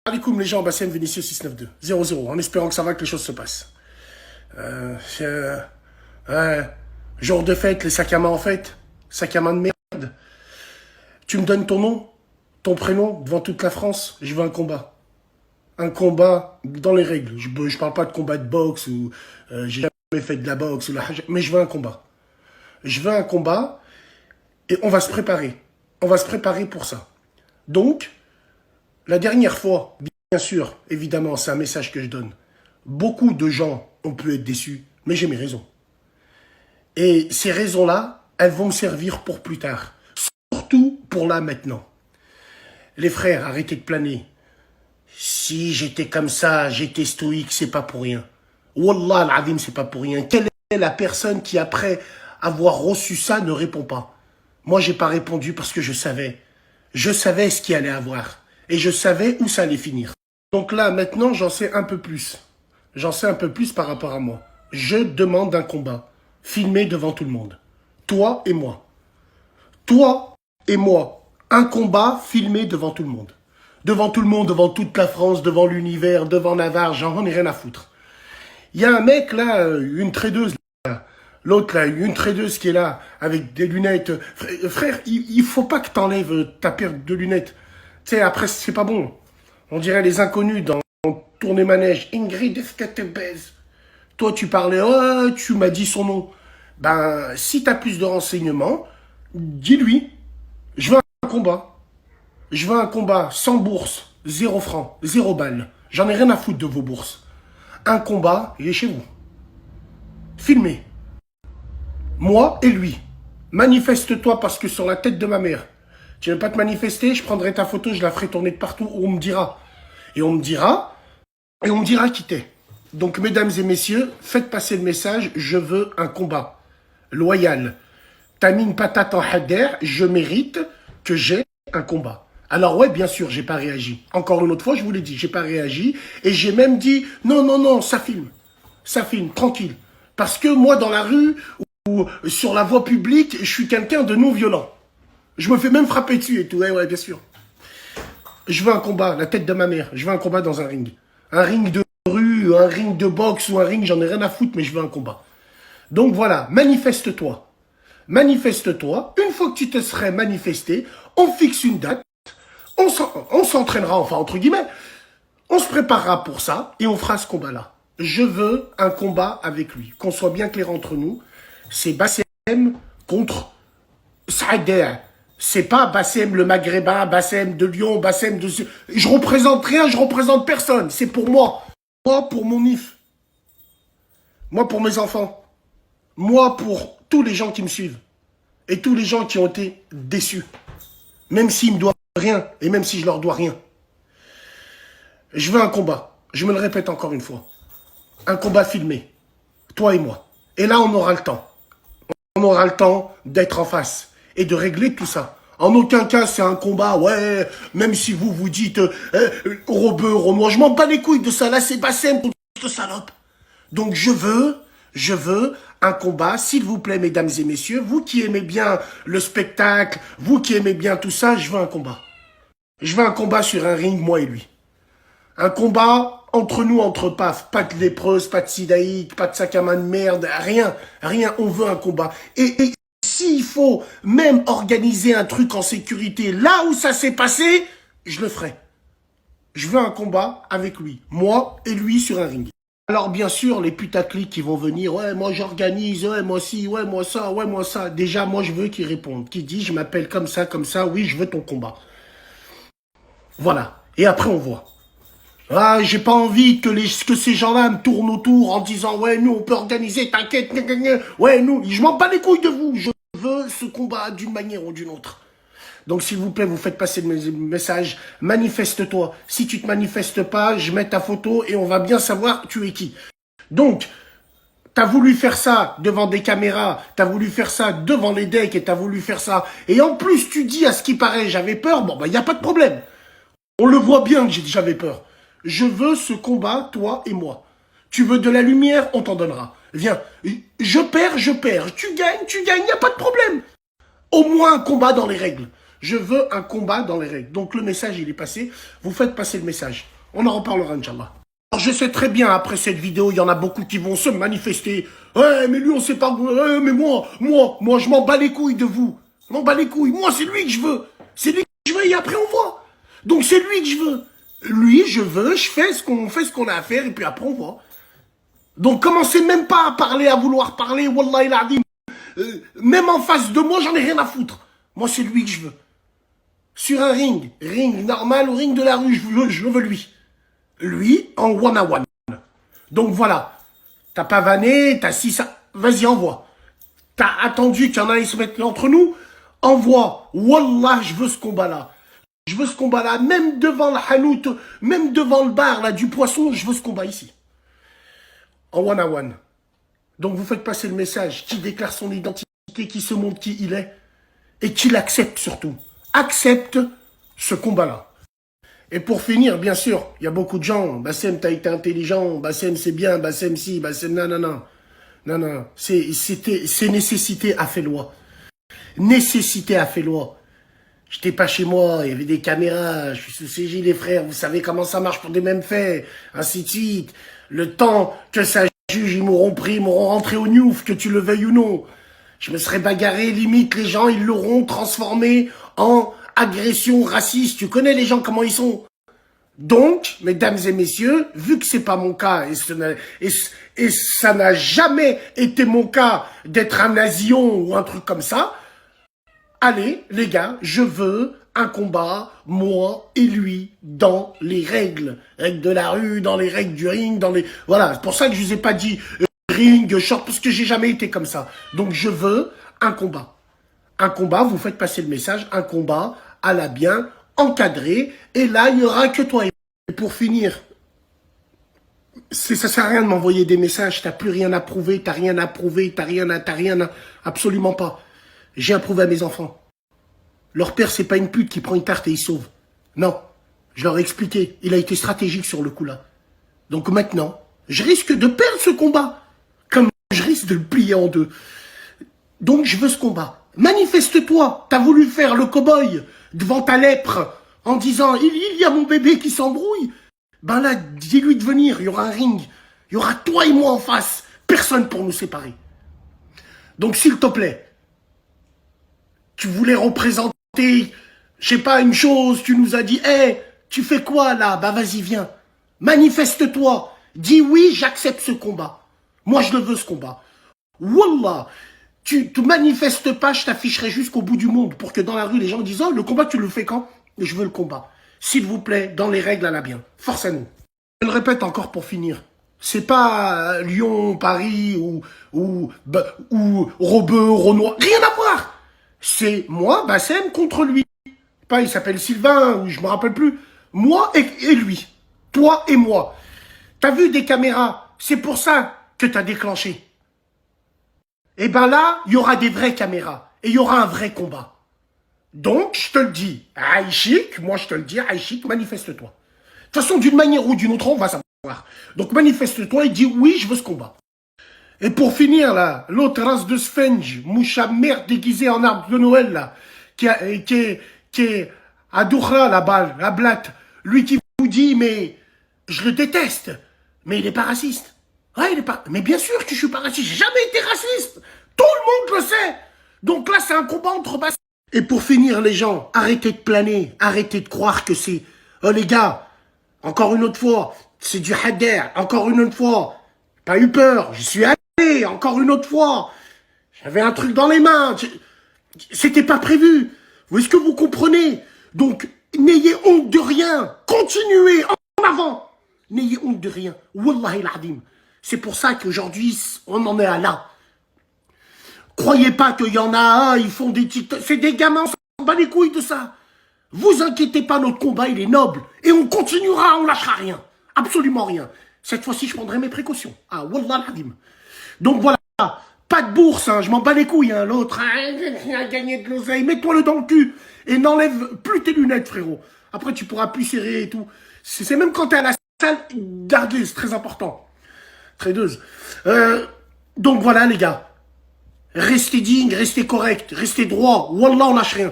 Alaikum les gens, Bassem Vinicius 692. 0-0, en espérant que ça va, que les choses se passent. Ouais, jour de fête, les sacs à main en fête. Sacs à main de merde. Tu me donnes ton nom, ton prénom, devant toute la France. Je veux un combat. Un combat dans les règles. Je parle pas de combat de boxe ou j'ai jamais fait de la boxe ou mais je veux un combat. Je veux un combat et on va se préparer. On va se préparer pour ça. Donc, la dernière fois, bien sûr, évidemment, c'est un message que je donne. Beaucoup de gens ont pu être déçus, mais j'ai mes raisons. Et ces raisons-là, elles vont me servir pour plus tard. Surtout pour là, maintenant. Les frères, arrêtez de planer. Si j'étais comme ça, j'étais stoïque, c'est pas pour rien. Wallah al-Azim, c'est pas pour rien. Quelle est la personne qui, après avoir reçu ça, ne répond pas? Moi, j'ai pas répondu parce que je savais. Je savais ce qu'il allait avoir. Et je savais où ça allait finir. Donc là, maintenant, j'en sais un peu plus. J'en sais un peu plus par rapport à moi. Je demande un combat. Filmé devant tout le monde. Toi et moi. Toi et moi. Un combat filmé devant tout le monde. Devant tout le monde, devant toute la France, devant l'univers, devant Navarre, j'en ai rien à foutre. Il y a un mec là, une tradeuse là. L'autre là, une tradeuse qui est là, avec des lunettes. Frère, il faut pas que t'enlèves ta paire de lunettes. Tu sais, après, c'est pas bon. On dirait les inconnus dans Tournée Manège. Ingrid, est-ce que te baise? Toi, tu parlais, oh, tu m'as dit son nom. Ben, si t'as plus de renseignements, dis-lui. Je veux un combat. Je veux un combat sans bourse, 0 francs, 0 balles. J'en ai rien à foutre de vos bourses. Un combat, il est chez vous. Filmé. Moi et lui. Manifeste-toi parce que sur la tête de ma mère, tu ne veux pas te manifester, je prendrai ta photo, je la ferai tourner de partout où on me dira. Et on me dira qui t'es. Donc, mesdames et messieurs, faites passer le message, je veux un combat. Loyal. Tamine patate en hader, je mérite que j'ai un combat. Alors ouais, bien sûr, j'ai pas réagi. Encore une autre fois, je vous l'ai dit, j'ai pas réagi. Et j'ai même dit, non, non, non, ça filme. Ça filme, tranquille. Parce que moi, dans la rue ou sur la voie publique, je suis quelqu'un de non-violent. Je me fais même frapper dessus et tout. Ouais, bien sûr. Je veux un combat, la tête de ma mère. Je veux un combat dans un ring. Un ring de rue, un ring de boxe ou un ring, j'en ai rien à foutre, mais je veux un combat. Donc voilà, manifeste-toi. Manifeste-toi. Une fois que tu te serais manifesté, on fixe une date. On s'entraînera, enfin, entre guillemets. On se préparera pour ça et on fera ce combat-là. Je veux un combat avec lui. Qu'on soit bien clair entre nous. C'est Bassem contre Saïder. C'est pas Bassem le Maghrébin, Bassem de Lyon, Bassem de... Je représente rien, je représente personne. C'est pour moi. Moi pour mon IF. Moi pour mes enfants. Moi pour tous les gens qui me suivent. Et tous les gens qui ont été déçus. Même s'ils me doivent rien. Et même si je leur dois rien. Je veux un combat. Je me le répète encore une fois. Un combat filmé. Toi et moi. Et là, on aura le temps. On aura le temps d'être en face. Et de régler tout ça. En aucun cas, c'est un combat, ouais, même si vous vous dites, Robeux, moi, je m'en bats les couilles de ça, là, c'est Bassem contre ce salope. Donc, je veux un combat, s'il vous plaît, mesdames et messieurs, vous qui aimez bien le spectacle, vous qui aimez bien tout ça, je veux un combat. Je veux un combat sur un ring, moi et lui. Un combat entre nous, entre paf, pas de lépreuse, pas de sidaïque, pas de sac à main de merde, rien, on veut un combat. Et s'il faut même organiser un truc en sécurité là où ça s'est passé, je le ferai. Je veux un combat avec lui, moi et lui sur un ring. Alors bien sûr, les putaclics qui vont venir, ouais, moi j'organise, ouais, moi ci, ouais, moi ça, ouais, moi ça. Déjà, moi je veux qu'ils répondent, qu'ils disent, je m'appelle comme ça, oui, je veux ton combat. Voilà, et après on voit. Ah, j'ai pas envie que ces gens-là me tournent autour en disant, ouais, nous on peut organiser, t'inquiète, ouais, nous, je m'en bats les couilles de vous, je veux ce combat d'une manière ou d'une autre. Donc, s'il vous plaît, vous faites passer le message, manifeste-toi. Si tu te manifestes pas, je mets ta photo et on va bien savoir tu es qui. Donc, t'as voulu faire ça devant des caméras, t'as voulu faire ça devant les decks et t'as voulu faire ça. Et en plus, tu dis à ce qui paraît, j'avais peur, bon, bah, y a pas de problème. On le voit bien que j'avais peur. Je veux ce combat, toi et moi. Tu veux de la lumière, on t'en donnera. Viens, je perds, tu gagnes, y a pas de problème. Au moins un combat dans les règles. Je veux un combat dans les règles. Donc le message, il est passé. Vous faites passer le message. On en reparlera, Inch'Allah. Alors, je sais très bien, après cette vidéo, il y en a beaucoup qui vont se manifester. Ouais, mais lui, on sait pas. Ouais, mais moi, je m'en bats les couilles de vous. Je m'en bats les couilles. Moi, c'est lui que je veux. C'est lui que je veux et après, on voit. Donc, c'est lui que je veux. Lui, je veux, je fais ce qu'on a à faire et puis après, on voit. Donc, commencez même pas à parler, à vouloir parler. Wallah, il a dit. Même en face de moi, j'en ai rien à foutre. Moi, c'est lui que je veux. Sur un ring normal ou ring de la rue, je veux lui. Lui, en one-à-one. Donc voilà, t'as pas vanné, t'as si ça... Vas-y, envoie. T'as attendu qu'il y en a qui se mettent entre nous, envoie. Wallah, je veux ce combat-là. Je veux ce combat-là, même devant le hanout, même devant le bar là, du poisson, je veux ce combat ici. En one-à-one. Donc vous faites passer le message, qui déclare son identité, qui se montre qui il est, et qui l'accepte surtout. Accepte ce combat-là. Et pour finir, bien sûr, il y a beaucoup de gens, Bassem, t'as été intelligent, Bassem, c'est bien, Bassem, si, Bassem, non. Non, c'est nécessité a fait loi. Nécessité a fait loi. J'étais pas chez moi, il y avait des caméras, je suis sous CJ, les frères, vous savez comment ça marche pour des mêmes faits, ainsi de suite. Le temps que ça juge, ils m'auront pris, ils m'auront rentré au Newf, que tu le veuilles ou non. Je me serais bagarré, limite, les gens, ils l'auront transformé en agression raciste. Tu connais les gens, comment ils sont. Donc, mesdames et messieurs, vu que c'est pas mon cas, et ça n'a jamais été mon cas d'être un nazion ou un truc comme ça, allez, les gars, je veux un combat, moi et lui, dans les règles. Règles de la rue, dans les règles du ring, dans les... Voilà, c'est pour ça que je vous ai pas dit ring, short, parce que j'ai jamais été comme ça. Donc, je veux un combat. Un combat, vous faites passer le message, un combat à la bien, encadré, et là, il n'y aura que toi. Et pour finir, ça sert à rien de m'envoyer des messages, t'as plus rien à prouver, t'as rien à prouver, t'as rien à... Absolument pas. J'ai approuvé à mes enfants. Leur père, c'est pas une pute qui prend une tarte et il sauve. Non. Je leur ai expliqué. Il a été stratégique sur le coup-là. Donc maintenant, je risque de perdre ce combat. Comme je risque de le plier en deux. Donc je veux ce combat. Manifeste-toi. T'as voulu faire le cow-boy devant ta lèpre en disant il y a mon bébé qui s'embrouille. Ben là, dis-lui de venir. Il y aura un ring. Il y aura toi et moi en face. Personne pour nous séparer. Donc s'il te plaît, tu voulais représenter, je sais pas, une chose, tu nous as dit, hé, tu fais quoi là? Bah vas-y, viens. Manifeste-toi. Dis oui, j'accepte ce combat. Moi, je le veux, ce combat. Wallah, tu te manifestes pas, je t'afficherai jusqu'au bout du monde pour que dans la rue, les gens disent, oh, le combat, tu le fais quand? Je veux le combat. S'il vous plaît, dans les règles à la bien. Force à nous. Je le répète encore pour finir. C'est pas Lyon, Paris ou Rebeu, Renoir. Rien à voir. C'est moi, Bassem, contre lui. Pas, il s'appelle Sylvain, ou je me rappelle plus. Moi et lui. Toi et moi. T'as vu des caméras. C'est pour ça que t'as déclenché. Et ben là, il y aura des vraies caméras. Et il y aura un vrai combat. Donc, je te le dis, Aïchik, moi je te le dis, Aïchik, manifeste-toi. De toute façon, d'une manière ou d'une autre, on va savoir. Donc, manifeste-toi et dis oui, je veux ce combat. Et pour finir, là, l'autre race de Sphenge, moucha merde déguisée en arbre de Noël, là, qui est à Doukhra, là-bas, la blatte, lui qui vous dit, mais je le déteste, mais il n'est pas raciste. Ouais, il est pas... Mais bien sûr que je suis pas raciste, j'ai jamais été raciste. Tout le monde le sait. Donc là, c'est un combat entre bassins. Et pour finir, les gens, arrêtez de planer, arrêtez de croire que c'est... Oh les gars, encore une autre fois, c'est du hader, encore une autre fois, pas eu peur, je suis allé, encore une autre fois, j'avais un truc dans les mains, c'était pas prévu. Est-ce que vous comprenez? Donc, n'ayez honte de rien, continuez en avant, n'ayez honte de rien, wallahi l'adim. C'est pour ça qu'aujourd'hui, on en est à là. Croyez pas qu'il y en a, ils font des TikTok, c'est des gamins, on s'en bat les couilles de ça. Vous inquiétez pas, notre combat, il est noble. Et on continuera, on lâchera rien. Absolument rien. Cette fois-ci, je prendrai mes précautions. Ah, wallah l'adim. Donc voilà, pas de bourse, hein, je m'en bats les couilles, hein, l'autre. Il a gagné de l'oseille, mets-toi-le dans le cul. Et n'enlève plus tes lunettes, frérot. Après, tu pourras plus serrer et tout. C'est même quand t'es à la salle, garde-les, c'est très important. Tradeuse. Donc voilà, les gars. Restez digne, restez correct, restez droit. Wallah, on lâche rien.